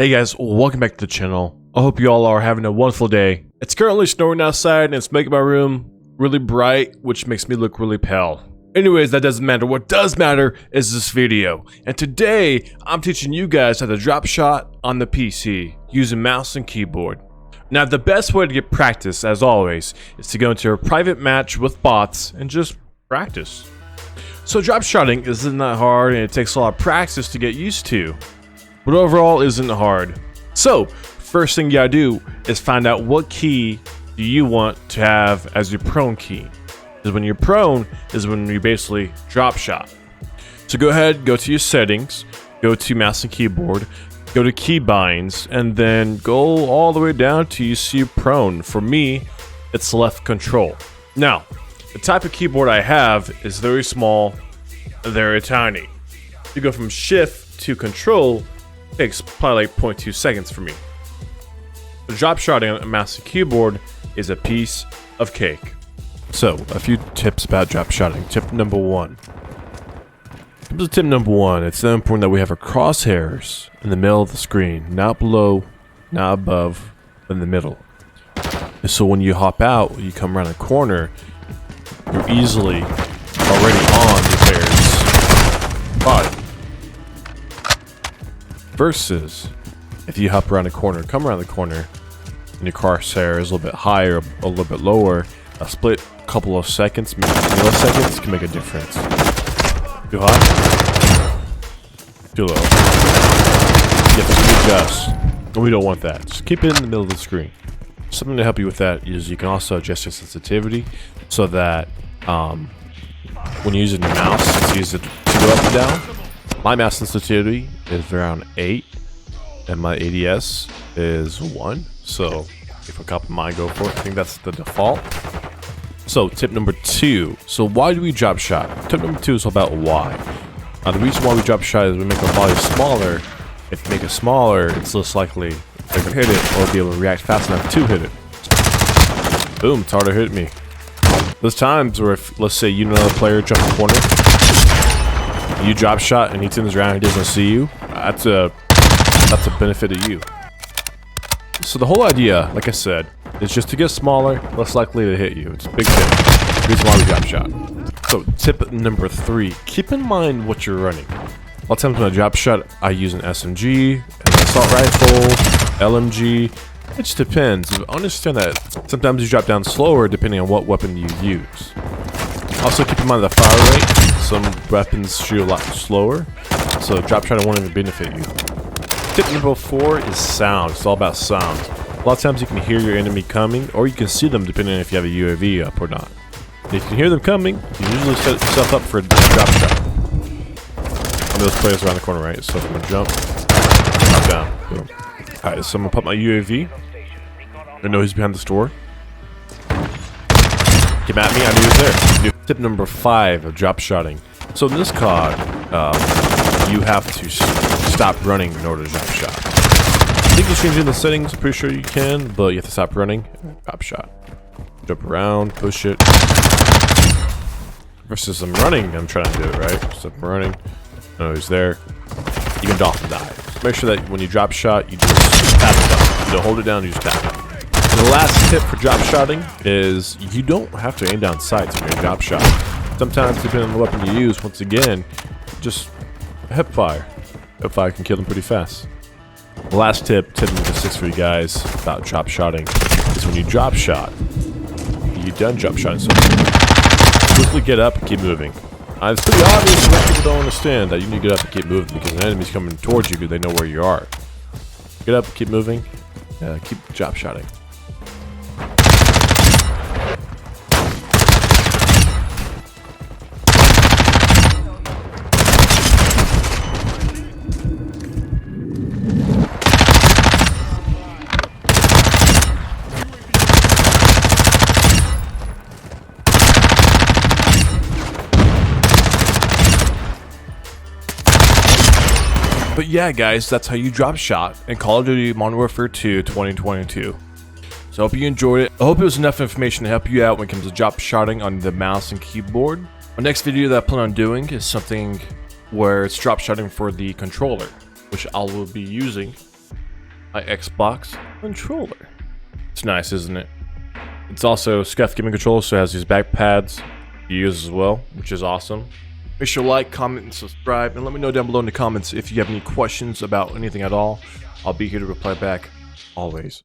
Hey guys, welcome back to the channel. I hope you all are having a wonderful day. It's currently snowing outside and it's making my room really bright, which makes me look really pale. Anyways, that doesn't matter. What does matter is this video. And today, I'm teaching you guys how to drop shot on the PC using mouse and keyboard. Now, the best way to get practice, as always, is to go into a private match with bots and just practice. So drop shotting isn't that hard and it takes a lot of practice to get used to. But overall isn't hard. So, first thing you gotta do is find out what key do you want to have as your prone key. Because when you're prone is when you basically drop shot. So go ahead, go to your settings, go to mouse and keyboard, go to keybinds, and then go all the way down to you see prone. For me, it's left control. Now, the type of keyboard I have is very small, very tiny. You go from shift to control, takes probably like 0.2 seconds for me. The drop shotting on a mouse and keyboard is a piece of cake. So, a few tips about drop shotting. Tip number one. Tip number one, it's so important that we have our crosshairs in the middle of the screen, not below, not above, but in the middle. And so when you hop out, you come around a corner, you're easily already on the player's body. Versus, if you hop around a corner, come around the corner, and your crosshair is a little bit higher, a little bit lower, a split couple of seconds, maybe milliseconds, can make a difference. Too high? Too low. You have to adjust. We don't want that. Just keep it in the middle of the screen. Something to help you with that is you can also adjust your sensitivity so that when you're using your mouse, it's easy to go up and down. My mouse sensitivity is around 8, and my ADS is 1. So if a couple of mine go for it, I think that's the default. So tip number 2. So why do we drop shot? Tip number 2 is about why. The reason why we drop shot is we make our body smaller. If you make it smaller, it's less likely to hit it or be able to react fast enough to hit it. Boom, it's harder to hit me. There's times where if, let's say, you know another player jump the corner, you drop shot and he turns around and he doesn't see you, that's a benefit to you. So the whole idea, like I said, is just to get smaller, less likely to hit you. It's a big tip. Reason why we drop shot. So tip number 3, keep in mind what you're running. A lot of times when I drop shot, I use an SMG, an assault rifle, LMG. It just depends. You understand that sometimes you drop down slower depending on what weapon you use. Also keep in mind the fire rate. Some weapons shoot a lot slower, so drop shot won't even benefit you. Tip number 4 is sound. It's all about sound. A lot of times you can hear your enemy coming, or you can see them depending on if you have a UAV up or not. If you can hear them coming, you usually set yourself up for a drop shot. One of those players around the corner, right? So I'm gonna jump, drop down, boom. Alright, so I'm gonna put my UAV. I know he's behind the store. Came at me, I knew he was there. Tip number 5 of drop shotting. So in this COD, you have to stop running in order to drop shot. I think you can change in the settings, pretty sure you can, but you have to stop running and drop shot. Jump around, push it. Versus I'm running, I'm trying to do it, right? So I'm running, I know he's there. You can dolphin dive. So make sure that when you drop shot, you just tap it down. You don't hold it down, you just tap it. The last tip for drop shotting is you don't have to aim down sights when you're drop shot. Sometimes, depending on the weapon you use, once again, just hip fire. Hip fire can kill them pretty fast. The last tip number 6 for you guys about drop shotting is when you drop shot, you're done drop shotting something, quickly get up and keep moving. It's pretty obvious, but people don't understand that you need to get up and keep moving because an enemy's coming towards you because they know where you are. Get up and keep moving. Keep drop shotting. But yeah, guys, that's how you drop shot in Call of Duty Modern Warfare 2 2022. So I hope you enjoyed it. I hope it was enough information to help you out when it comes to drop shotting on the mouse and keyboard. My next video that I plan on doing is something where it's drop shotting for the controller, which I will be using my Xbox controller. It's nice, isn't it? It's also SCUF gaming controller, so it has these back pads to use as well, which is awesome. Make sure to like, comment, and subscribe, and let me know down below in the comments if you have any questions about anything at all. I'll be here to reply back, always.